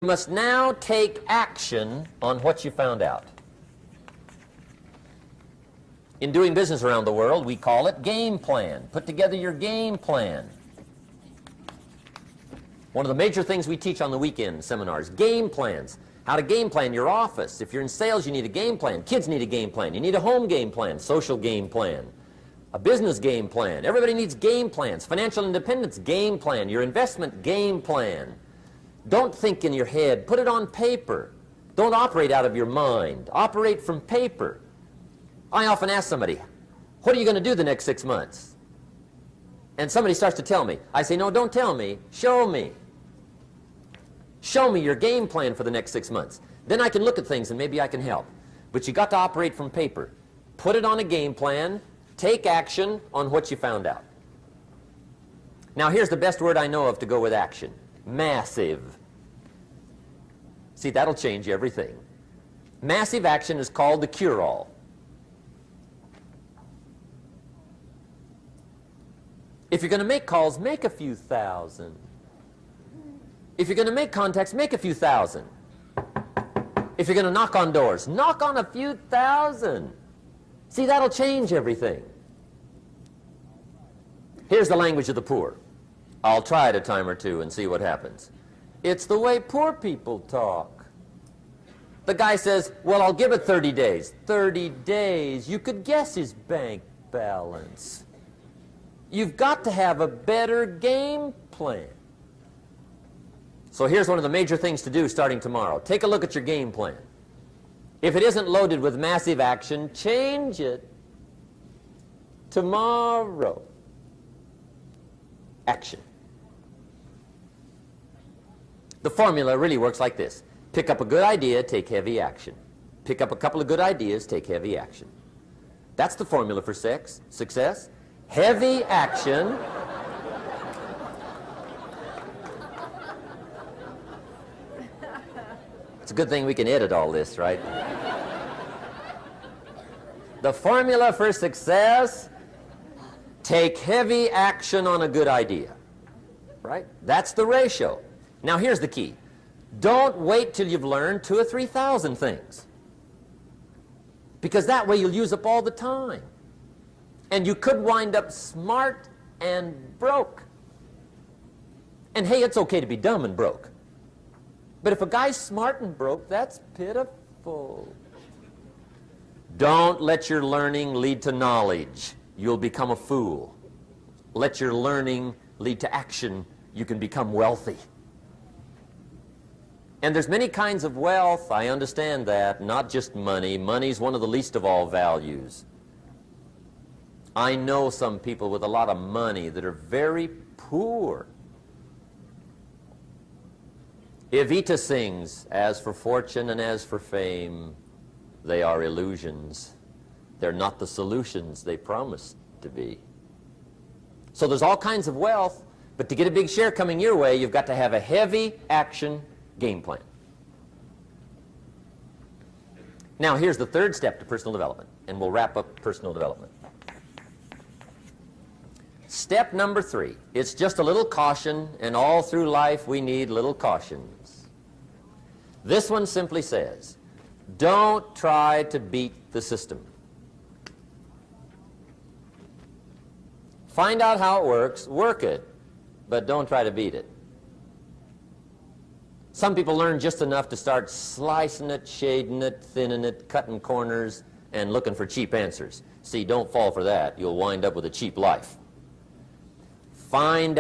You must now take action on what you found out. In doing business around the world, we call it game plan. Put together your game plan. One of the major things we teach on the weekend seminars, game plans. How to game plan your office. If you're in sales, you need a game plan. Kids need a game plan. You need a home game plan, social game plan, a business game plan. Everybody needs game plans. Financial independence, game plan. Your investment, game plan. Don't think in your head. Put it on paper. Don't operate out of your mind. Operate from paper. I often ask somebody, what are you going to do the next 6 months? And somebody starts to tell me. I say, no, don't tell me. Show me. Show me your game plan for the next 6 months. Then I can look at things and maybe I can help. But you got to operate from paper. Put it on a game plan. Take action on what you found out. Now here's the best word I know of to go with action. Massive. See, that'll change everything. Massive action is called the cure-all. If you're going to make calls, make a few thousand. If you're going to make contacts, make a few thousand. If you're going to knock on doors, knock on a few thousand. See, that'll change everything. Here's the language of the poor. I'll try it a time or two and see what happens. It's the way poor people talk. The guy says, well, I'll give it 30 days. 30 days. You could guess his bank balance. You've got to have a better game plan. So here's one of the major things to do starting tomorrow. Take a look at your game plan. If it isn't loaded with massive action, change it tomorrow. Action. The formula really works like this. Pick up a good idea, take heavy action. Pick up a couple of good ideas, take heavy action. That's the formula for success. Heavy action. It's a good thing we can edit all this, right? The formula for success, take heavy action on a good idea, right? That's the ratio. Now here's the key. Don't wait till you've learned 2,000 or 3,000 things, because that way you'll use up all the time. And you could wind up smart and broke. And hey, it's okay to be dumb and broke. But if a guy's smart and broke, that's pitiful. Don't let your learning lead to knowledge. You'll become a fool. Let your learning lead to action. You can become wealthy. And there's many kinds of wealth. I understand that. Not just money. Money's one of the least of all values. I know some people with a lot of money that are very poor. Evita sings, as for fortune and as for fame, they are illusions. They're not the solutions they promised to be. So there's all kinds of wealth, but to get a big share coming your way, you've got to have a heavy action game plan. Now here's the third step to personal development, and we'll wrap up personal development. Step number 3, it's just a little caution, and all through life we need little cautions. This one simply says, don't try to beat the system. Find out how it works, work it, but don't try to beat it. Some people learn just enough to start slicing it, shading it, thinning it, cutting corners, and looking for cheap answers. See, don't fall for that. You'll wind up with a cheap life. Find